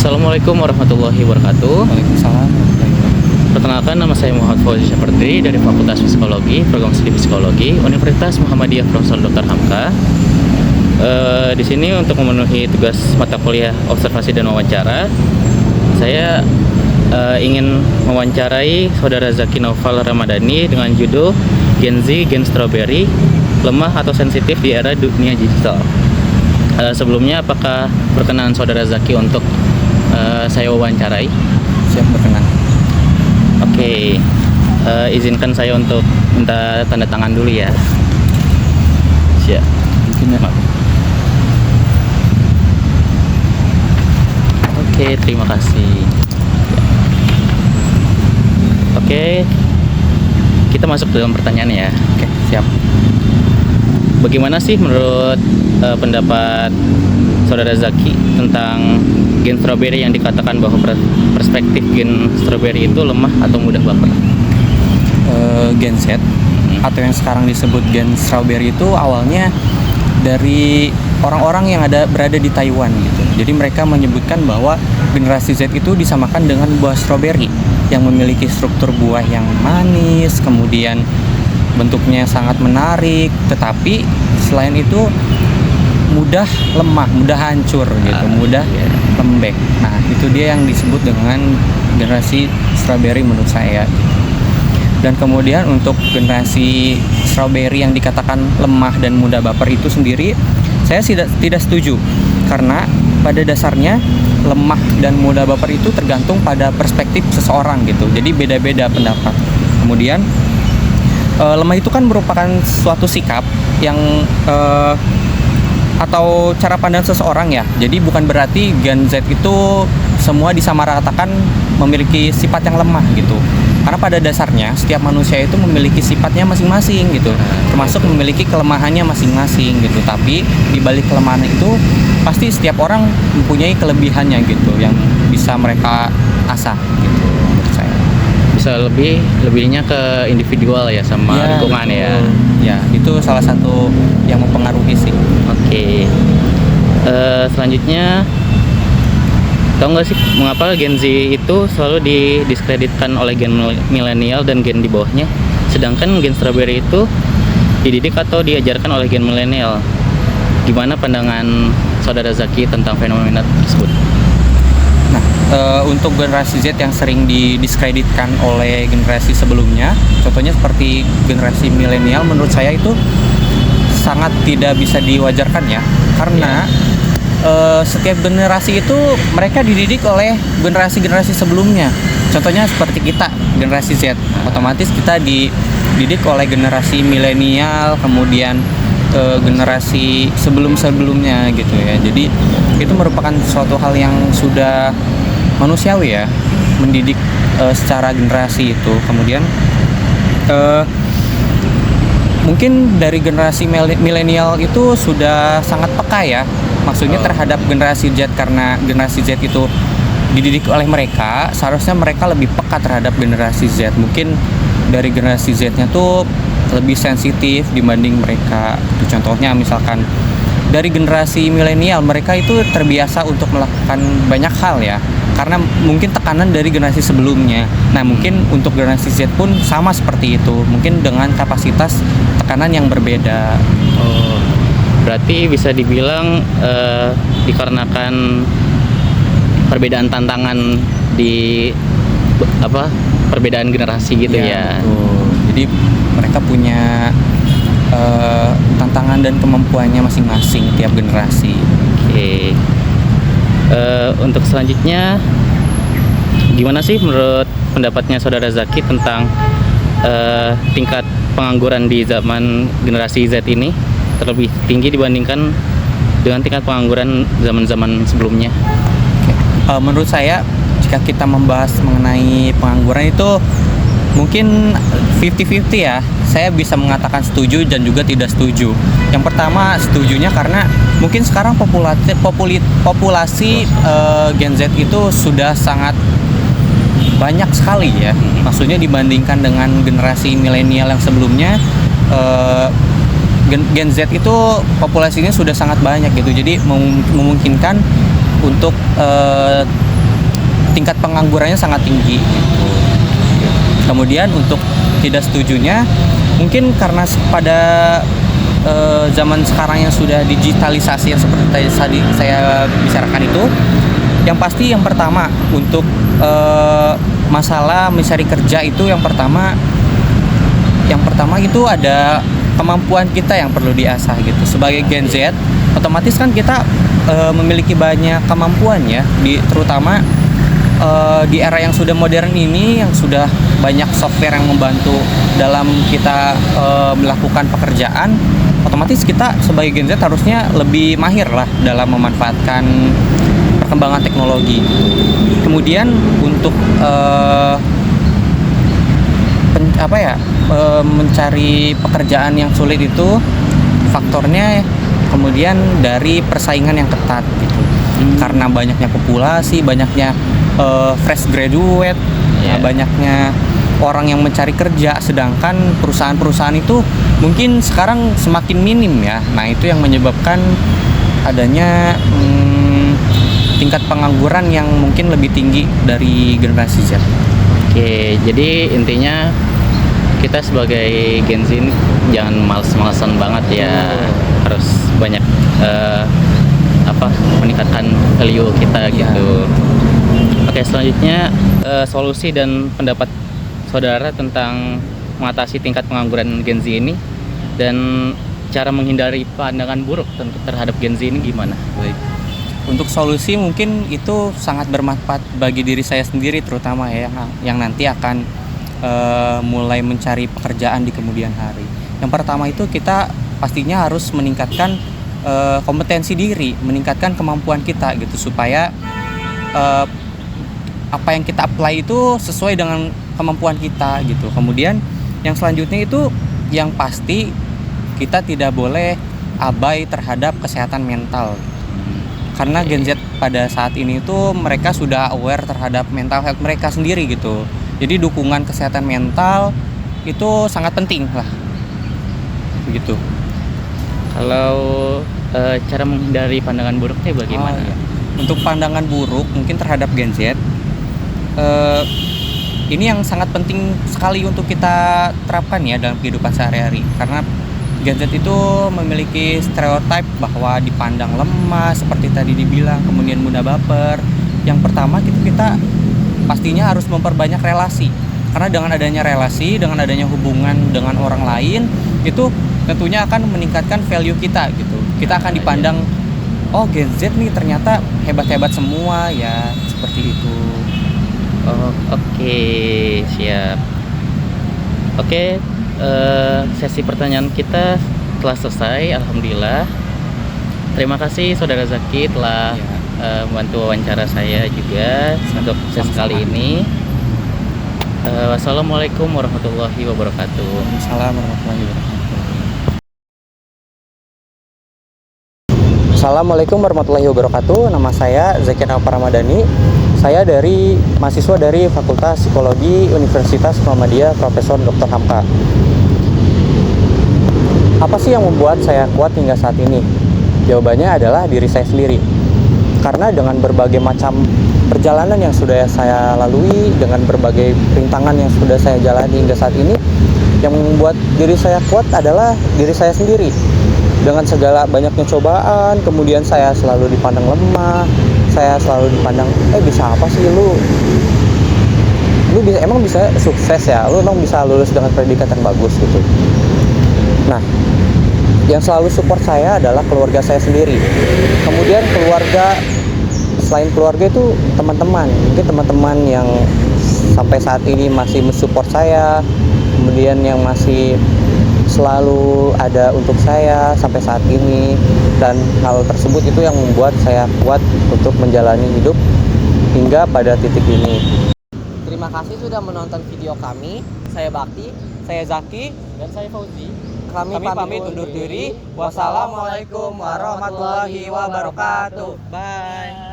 Assalamualaikum warahmatullahi wabarakatuh. Waalaikumsalam warahmatullahi wabarakatuh. Perkenalkan, nama saya Muhammad Fauzi Syafardri dari Fakultas Psikologi, Program Studi Psikologi, Universitas Muhammadiyah Profesor Dr. Hamka. Di sini untuk memenuhi tugas mata kuliah observasi dan wawancara, saya ingin mewawancarai Saudara Zaki Naufal Ramadhani dengan judul Gen Z, Gen Strawberry, lemah atau sensitif di era dunia digital. Sebelumnya, apakah berkenan Saudara Zaki untuk saya wawancarai? Siap, berkenan. Oke, izinkan saya untuk minta tanda tangan dulu ya. Siap. Mungkin ya. Oke, terima kasih. Oke, kita masuk dalam pertanyaan ya. Oke, siap. Bagaimana sih menurut pendapat Saudara Zaki tentang gen strawberry yang dikatakan bahwa perspektif gen strawberry itu lemah atau mudah baper? Gen Z atau yang sekarang disebut Gen Strawberry itu awalnya dari orang-orang yang berada di Taiwan gitu. Jadi mereka menyebutkan bahwa generasi Z itu disamakan dengan buah strawberry yang memiliki struktur buah yang manis, kemudian bentuknya sangat menarik, tetapi selain itu mudah lemah, mudah hancur gitu, mudah lembek. Nah, itu dia yang disebut dengan generasi strawberry menurut saya. Dan kemudian untuk generasi strawberry yang dikatakan lemah dan mudah baper itu sendiri, saya tidak setuju, karena pada dasarnya lemah dan mudah baper itu tergantung pada perspektif seseorang gitu. Jadi beda-beda pendapat. Kemudian lemah itu kan merupakan suatu sikap yang atau cara pandang seseorang ya. Jadi bukan berarti Gen Z itu semua disamaratakan memiliki sifat yang lemah gitu. Karena pada dasarnya setiap manusia itu memiliki sifatnya masing-masing gitu. Termasuk memiliki kelemahannya masing-masing gitu. Tapi di balik kelemahan itu pasti setiap orang mempunyai kelebihannya gitu yang bisa mereka asah gitu menurut saya. Bisa lebihnya ke individual ya, sama Ya, lingkungan betul. ya. Ya, itu salah satu yang mempengaruhi sih. Oke. Selanjutnya, tahu nggak sih mengapa Gen Z itu selalu didiskreditkan oleh gen milenial dan gen di bawahnya, sedangkan Gen Strawberry itu dididik atau diajarkan oleh gen milenial? Gimana pandangan Saudara Zaki tentang fenomena tersebut? Nah, untuk generasi Z yang sering didiskreditkan oleh generasi sebelumnya, contohnya seperti generasi milenial, menurut saya itu sangat tidak bisa diwajarkan ya, karena setiap generasi itu mereka dididik oleh generasi-generasi sebelumnya. Contohnya seperti kita, generasi Z, otomatis kita dididik oleh generasi milenial, kemudian generasi sebelum-sebelumnya gitu ya. Jadi itu merupakan suatu hal yang sudah manusiawi ya, mendidik secara generasi itu. Kemudian mungkin dari generasi milenial itu sudah sangat peka ya, maksudnya terhadap generasi Z, karena generasi Z itu dididik oleh mereka, seharusnya mereka lebih peka terhadap generasi Z. Mungkin dari generasi Z-nya tuh lebih sensitif dibanding mereka. Contohnya misalkan dari generasi milenial, mereka itu terbiasa untuk melakukan banyak hal ya, karena mungkin tekanan dari generasi sebelumnya. Nah, mungkin untuk generasi Z pun sama seperti itu, mungkin dengan kapasitas tekanan yang berbeda. Oh, berarti bisa dibilang dikarenakan perbedaan tantangan di perbedaan generasi gitu ya. Betul. Jadi mereka punya tantangan dan kemampuannya masing-masing tiap generasi. Oke. Untuk selanjutnya, gimana sih menurut pendapatnya Saudara Zaki tentang tingkat pengangguran di zaman generasi Z ini terlebih tinggi dibandingkan dengan tingkat pengangguran zaman-zaman sebelumnya? Menurut saya, jika kita membahas mengenai pengangguran itu mungkin 50-50 ya. Saya bisa mengatakan setuju dan juga tidak setuju. Yang pertama, setujunya karena mungkin sekarang populasi Gen Z itu sudah sangat banyak sekali ya. Maksudnya dibandingkan dengan generasi milenial yang sebelumnya, Gen Z itu populasinya sudah sangat banyak gitu. Jadi memungkinkan untuk tingkat penganggurannya sangat tinggi gitu. Kemudian untuk tidak setujunya mungkin karena pada zaman sekarang yang sudah digitalisasi yang seperti tadi saya bicarakan itu, yang pasti yang pertama untuk masalah mencari kerja itu yang pertama itu ada kemampuan kita yang perlu diasah gitu. Sebagai Gen Z, otomatis kan kita memiliki banyak kemampuan ya, terutama di era yang sudah modern ini, yang sudah banyak software yang membantu dalam kita melakukan pekerjaan. Otomatis kita sebagai Gen Z harusnya lebih mahir lah dalam memanfaatkan perkembangan teknologi. Kemudian untuk mencari pekerjaan yang sulit itu faktornya kemudian dari persaingan yang ketat gitu. Karena banyaknya populasi, banyaknya fresh graduate, banyaknya orang yang mencari kerja, sedangkan perusahaan-perusahaan itu mungkin sekarang semakin minim ya. Nah, itu yang menyebabkan adanya tingkat pengangguran yang mungkin lebih tinggi dari generasi Z. Oke, jadi intinya kita sebagai Gen Z ini jangan males-malesan banget ya. Harus banyak meningkatkan value kita gitu. Oke, selanjutnya solusi dan pendapat saudara tentang mengatasi tingkat pengangguran Gen Z ini dan cara menghindari pandangan buruk terhadap Gen Z ini gimana? Baik. Untuk solusi mungkin itu sangat bermanfaat bagi diri saya sendiri terutama ya, yang nanti akan mulai mencari pekerjaan di kemudian hari. Yang pertama itu kita pastinya harus meningkatkan kompetensi diri, meningkatkan kemampuan kita gitu, supaya apa yang kita apply itu sesuai dengan kemampuan kita gitu. Kemudian yang selanjutnya itu yang pasti kita tidak boleh abai terhadap kesehatan mental. Karena Gen Z pada saat ini itu mereka sudah aware terhadap mental health mereka sendiri gitu. Jadi dukungan kesehatan mental itu sangat penting lah. Begitu. Kalau cara menghindari pandangan buruknya bagaimana? Untuk pandangan buruk mungkin terhadap Gen Z, ini yang sangat penting sekali untuk kita terapkan ya dalam kehidupan sehari-hari. Karena Gen Z itu memiliki stereotip bahwa dipandang lemah seperti tadi dibilang, kemudian mudah baper. Yang pertama kita pastinya harus memperbanyak relasi. Karena dengan adanya relasi, dengan adanya hubungan dengan orang lain, itu tentunya akan meningkatkan value kita gitu. Kita akan dipandang, oh Gen Z nih ternyata hebat-hebat semua ya, seperti itu. Oh, oke, siap. Oke, sesi pertanyaan kita telah selesai, alhamdulillah. Terima kasih Saudara Zaki telah membantu wawancara saya juga untuk sesi kali ini. Wassalamualaikum warahmatullahi wabarakatuh. Waalaikumsalam warahmatullahi wabarakatuh. Assalamualaikum warahmatullahi wabarakatuh. Nama saya Zaki Ramadhani. Saya mahasiswa dari Fakultas Psikologi Universitas Muhammadiyah Profesor Dr. Hamka. Apa sih yang membuat saya kuat hingga saat ini? Jawabannya adalah diri saya sendiri. Karena dengan berbagai macam perjalanan yang sudah saya lalui, dengan berbagai rintangan yang sudah saya jalani hingga saat ini, yang membuat diri saya kuat adalah diri saya sendiri. Dengan segala banyaknya cobaan, kemudian saya selalu dipandang lemah, saya selalu dipandang, bisa apa sih lu emang bisa sukses ya, lu emang bisa lulus dengan predikat yang bagus gitu. Nah, yang selalu support saya adalah keluarga saya sendiri. Kemudian selain keluarga itu teman-teman, mungkin teman-teman yang sampai saat ini masih mensupport saya, kemudian yang masih selalu ada untuk saya sampai saat ini, dan hal tersebut itu yang membuat saya kuat untuk menjalani hidup hingga pada titik ini. Terima kasih sudah menonton video kami. Saya Bakti, Saya Zaki, Dan saya Fauzi. kami pamit undur diri. Wassalamualaikum warahmatullahi wabarakatuh. Bye.